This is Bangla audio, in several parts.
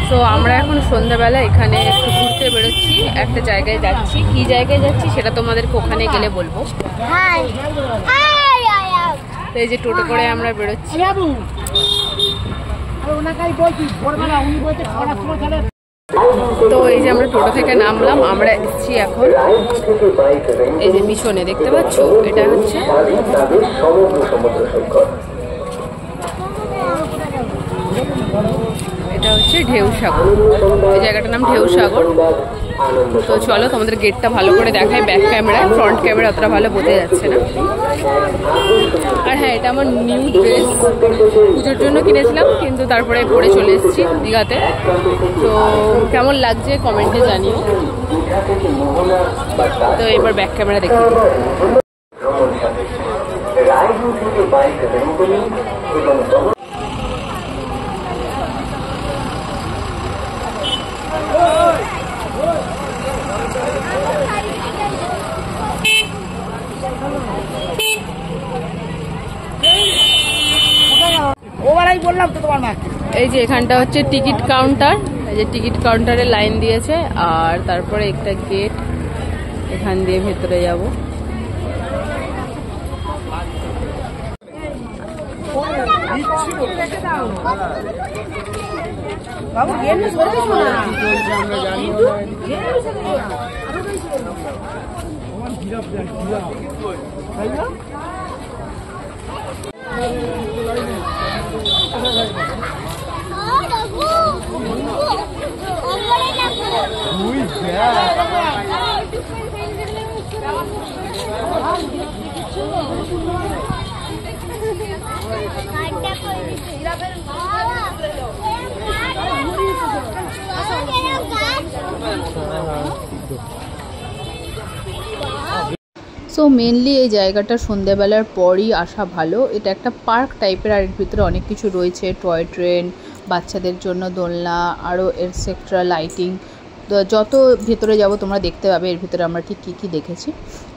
তো আমরা এখন সন্ধ্যাবেলা এখানে একটু ঘুরতে বেরোচ্ছি, একটা জায়গায় যাচ্ছি। কি জায়গায় যাচ্ছি সেটা তোমাদেরকে ওখানে গেলে বলবো। তো এই যে টোটো করে আমরা বেরোচ্ছি। তো এই যে আমরা টোটো থেকে নামলাম, আমরা এসেছি এখন এই যে মিশনে, দেখতে পাচ্ছ এটা হচ্ছে ঢেউসাগর। এই জায়গাটার নাম ঢেউসাগর। তো চলো তোমাদের গেটটা ভালো করে দেখাই, ব্যাক ক্যামেরায়, ফ্রন্ট ক্যামেরা অতটা ভালো বোঝা যাচ্ছে না। আর হ্যাঁ, এটা আমার নিউ ড্রেস, পুজোর জন্য কিনেছিলাম, কিন্তু তারপরে পরে চলে এসেছি দীঘাতে। তো কেমন লাগছে কমেন্টে জানিও। তো এবার ব্যাক ক্যামেরা দেখি। এই যে এখানটা হচ্ছে টিকিট কাউন্টার, এই যে টিকিট কাউন্টারে লাইন দিয়েছে, আর তারপরে একটা গেট, এখান দিয়ে ভেতরে যাব। সো মেনলি এই জায়গাটা সন্ধ্যেবেলার পরই আসা ভালো। এটা একটা পার্ক টাইপের, আর এর ভিতরে অনেক কিছু রয়েছে, টয় ট্রেন, বাচ্চাদের জন্য দোলনা, আরও এটসেট্রা লাইটিং। যত ভেতরে যাব তোমরা দেখতে পাবে এর ভিতরে আমরা ঠিক কী কী দেখেছি।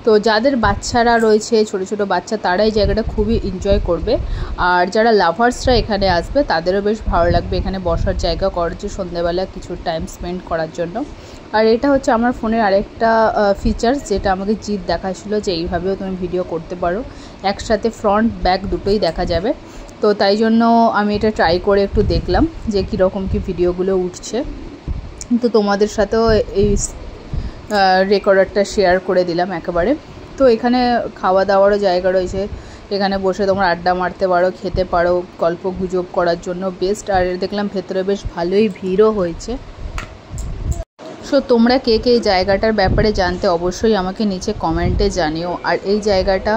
তো যাদের বাচ্চারা রয়েছে, ছোটো ছোটো বাচ্চা, তারা এই জায়গাটা খুবই এনজয় করবে। আর যারা লাভার্সরা এখানে আসবে তাদেরও বেশ ভালো লাগবে, এখানে বসার জায়গা করেছে সন্ধ্যেবেলা কিছু টাইম স্পেন্ড করার জন্য। আর এটা হচ্ছে আমার ফোনের আরেকটা ফিচার্স, যেটা আমাকে জিৎ দেখাচ্ছিলো যে এইভাবেও তুমি ভিডিও করতে পারো, একসাথে ফ্রন্ট ব্যাক দুটোই দেখা যাবে। তো তাই জন্য আমি এটা ট্রাই করে একটু দেখলাম যে কীরকম কী ভিডিওগুলো উঠছে। তো তোমাদের সাথেও এই রেকর্ডারটা শেয়ার করে দিলাম একেবারে। তো এখানে খাওয়া দাওয়ারও জায়গা রয়েছে, এখানে বসে তোমরা আড্ডা মারতে পারো, খেতে পারো, গল্প গুজব করার জন্য বেস্ট। আর দেখলাম ভেতরে বেশ ভালোই ভিড়ও হয়েছে। সো তোমরা কে কে এই জায়গাটার ব্যাপারে জানতে অবশ্যই আমাকে নিচে কমেন্টে জানিও। আর এই জায়গাটা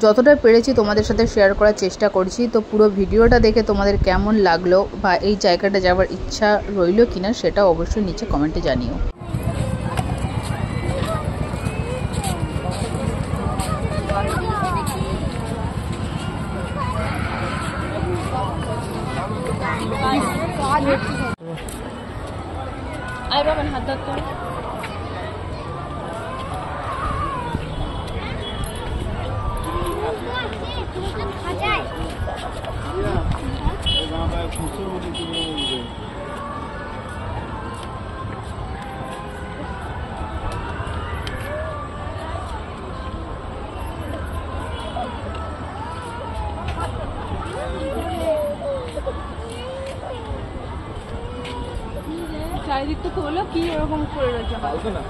যতটা পেরেছি তোমাদের সাথে শেয়ার করার চেষ্টা করছি। তো পুরো ভিডিওটা দেখে তোমাদের কেমন লাগলো বা এই জায়গাটা যাওয়ার ইচ্ছা রইলো কিনা সেটা অবশ্যই নিচে কমেন্টে জানিও। আই বাবা হাত ধরতো চারিদিক তো খোলো, কি এরকম করে রয়েছে না।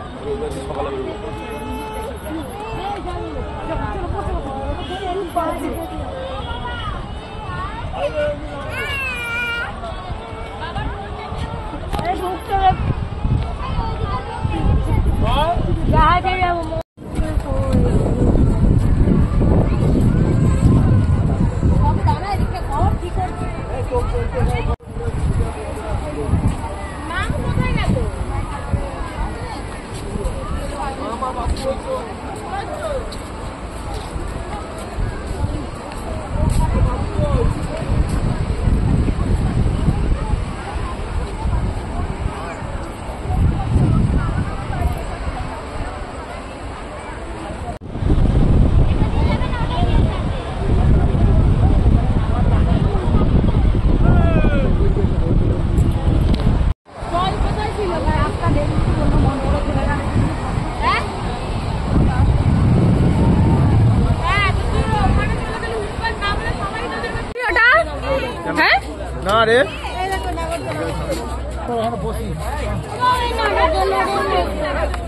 রে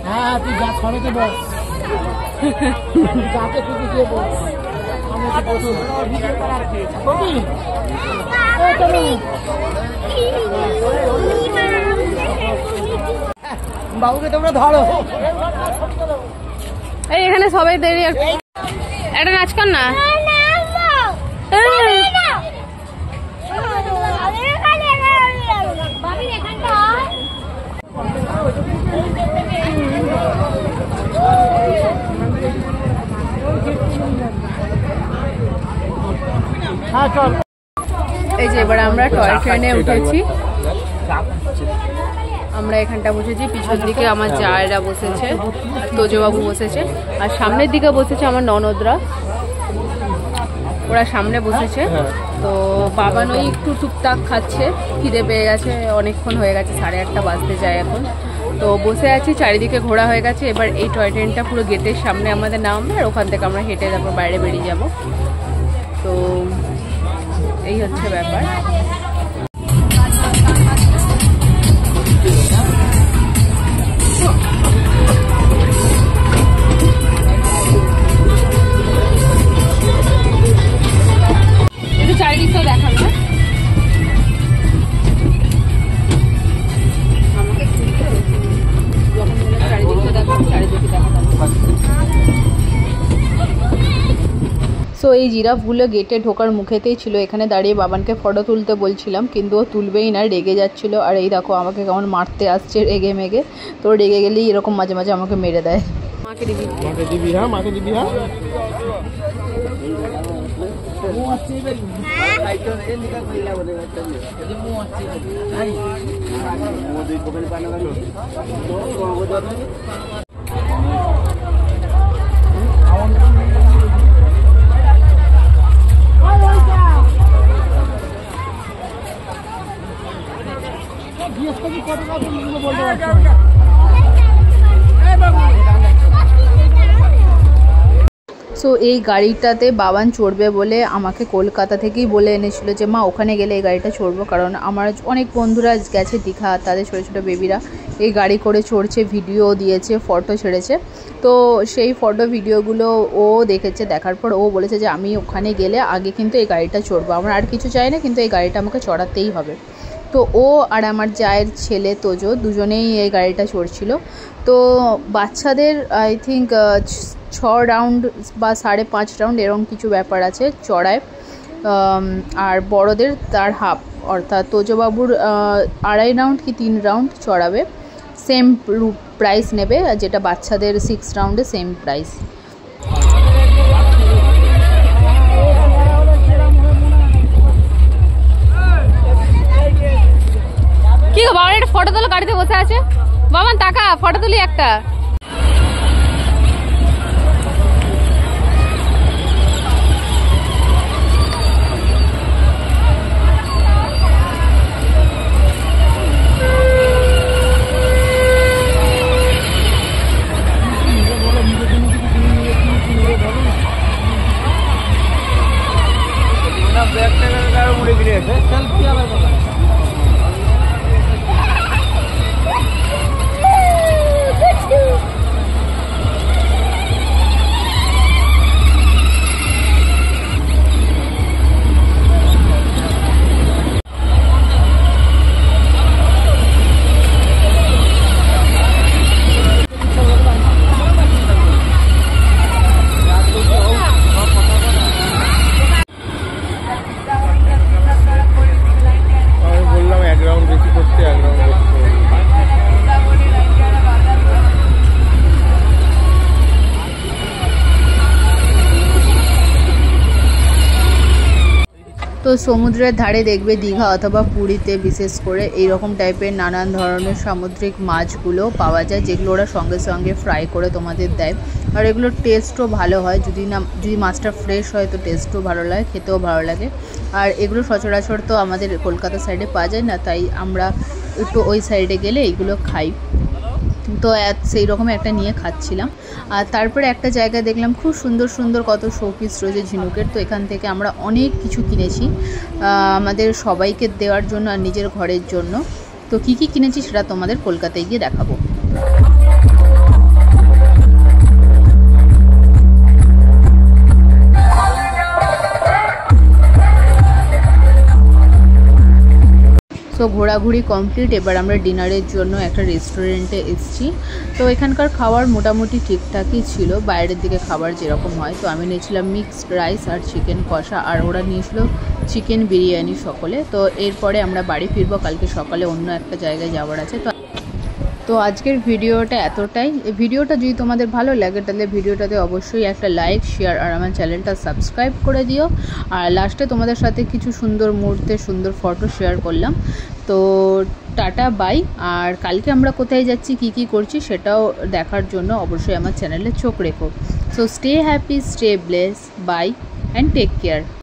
হ্যাঁ তুই যা ছড়াতে বস যাকে খুশি দিয়ে বস বাবুকে তোমরা ধরো। এই এখানে সবাই দেরি একটা নাচ কর না। এই যে এবার আমরা টয় ট্রেনে উঠেছি, আমরা এখানটা বসেছি, পিছন দিকে আমার জায়েরা বসেছে, তোজবাবু বসেছে, আর সামনের দিকে বসেছে আমার ননদরা, ওরা সামনে বসেছে। তো বাবা নই একটু টুকটাক খাচ্ছে, খিদে পেয়ে গেছে, অনেকক্ষণ হয়ে গেছে, 8:30 বাজতে যায় এখন। তো বসে আছি, চারিদিকে ঘোরা হয়ে গেছে। এবার এই টয় ট্রেনটা পুরো গেটের সামনে আমাদের নামবে, আর ওখান থেকে আমরা হেঁটে তারপর বাইরে বেরিয়ে যাব। তো এই হচ্ছে ব্যাপার। একটু চারিদিকটা দেখান না আমাকে, যখন চারিদিকটা দেখান, চারিদিকে দেখান। সো এই জিরাফগুলো গেটে ঢোকার মুখেতেই ছিল, এখানে দাঁড়িয়ে বাবানকে ফটো তুলতে বলছিলাম, কিন্তু ও তুলবেই না, রেগে যাচ্ছিল। আর এই দেখো আমাকে কেমন মারতে আসছে রেগে মেগে, তো রেগে গেলেই এরকম মাঝে মাঝে আমাকে মেরে দেয়। মাকে দিবি, মাকে দিবি, হ্যাঁ মাকে দিবি, হ্যাঁ সো এই গাড়িটাতে বাবান চড়বে বলে আমাকে কলকাতা থেকেই বলে এনেছিল যে মা ওখানে গেলে এই গাড়িটা চড়বো, কারণ আমার অনেক বন্ধুরা গেছে দীঘা, তাদের ছোটো ছোটো বেবিরা এই গাড়ি করে চড়ছে, ভিডিও দিয়েছে, ফটো ছেড়েছে। তো সেই ফটো ভিডিওগুলো ও দেখেছে, দেখার পর ও বলেছে যে আমি ওখানে গেলে আগে কিন্তু এই গাড়িটা চড়বো, আমার আর কিছু চাই না, কিন্তু এই গাড়িটা আমাকে চড়াতেই হবে। তো ও আর আমার জায়ের ছেলে তোজো দুজনেই এই গাড়িটা চড়ছিল। তো বাচ্চাদের আই থিঙ্ক 6 রাউন্ড বা 5.5 রাউন্ড এরকম কিছু ব্যাপার আছে চড়ায়, আর বড়দের তার হাফ, অর্থাৎ তোজবাবুর 2.5 রাউন্ড কি 3 রাউন্ড চড়াবে, সেম প্রাইস নেবে, যেটা বাচ্চাদের 6 রাউন্ডে সেম প্রাইস। কি গো বাবা, একটা ফটো তোলো, গাড়িতে বসে আছে বাবান, টাকা ফটো তুলি একটা। তো সমুদ্রের ধারে দেখবে দীঘা অথবা পুরীতে বিশেষ করে এইরকম টাইপের নানান ধরনের সামুদ্রিক মাছগুলো পাওয়া যায়, যেগুলো ওরা সঙ্গে সঙ্গে ফ্রাই করে তোমাদের দেয়। আর এগুলোর টেস্টও ভালো হয়, যদি মাছটা ফ্রেশ হয় তো টেস্টও ভালো লাগে, খেতেও ভালো লাগে। আর এগুলো সচরাচর তো আমাদের কলকাতা সাইডে পাওয়া যায় না, তাই আমরা একটু ওই সাইডে গেলে এইগুলো খাই। তো সেই রকম একটা নিয়ে খাচ্ছিলাম। আর তারপরে একটা জায়গা দেখলাম খুব সুন্দর সুন্দর কত শোপিস রয়েছে ঝিনুকের। তো এখান থেকে আমরা অনেক কিছু কিনেছি আমাদের সবাইকে দেওয়ার জন্য আর নিজের ঘরের জন্য। তো কি কি কিনেছি সেটা তোমাদের কলকাতায় গিয়ে দেখাবো। তো ঘোরাঘুরি কমপ্লিট, এবার আমরা ডিনারের জন্য একটা রেস্টুরেন্টে এসেছি। তো এখানকার খাবার মোটামুটি ঠিকঠাকই ছিল, বাইরের দিকে খাবার যেরকম হয়। তো আমি নিয়েছিলাম মিক্সড রাইস আর চিকেন কষা, আর ওরা নিয়েছিল চিকেন বিরিয়ানি সকলে। তো এরপরে আমরা বাড়ি ফিরবো, কালকে সকালে অন্য একটা জায়গায় যাওয়ার আছে। তো আজকের ভিডিওটা এতটাই। এই ভিডিওটা যদি তোমাদের ভালো লাগে তাহলে ভিডিওটাতে অবশ্যই একটা লাইক, শেয়ার আর আমার চ্যানেলটা সাবস্ক্রাইব করে দিও। আর লাস্টে তোমাদের সাথে কিছু সুন্দর মুহূর্তে সুন্দর ফটো শেয়ার করলাম। তো টাটা বাই। আর কালকে আমরা কোথায় যাচ্ছি, কি কি করছি সেটাও দেখার জন্য অবশ্যই আমার চ্যানেলে চোখ রেখো। So stay happy, stay bless, bye and take care.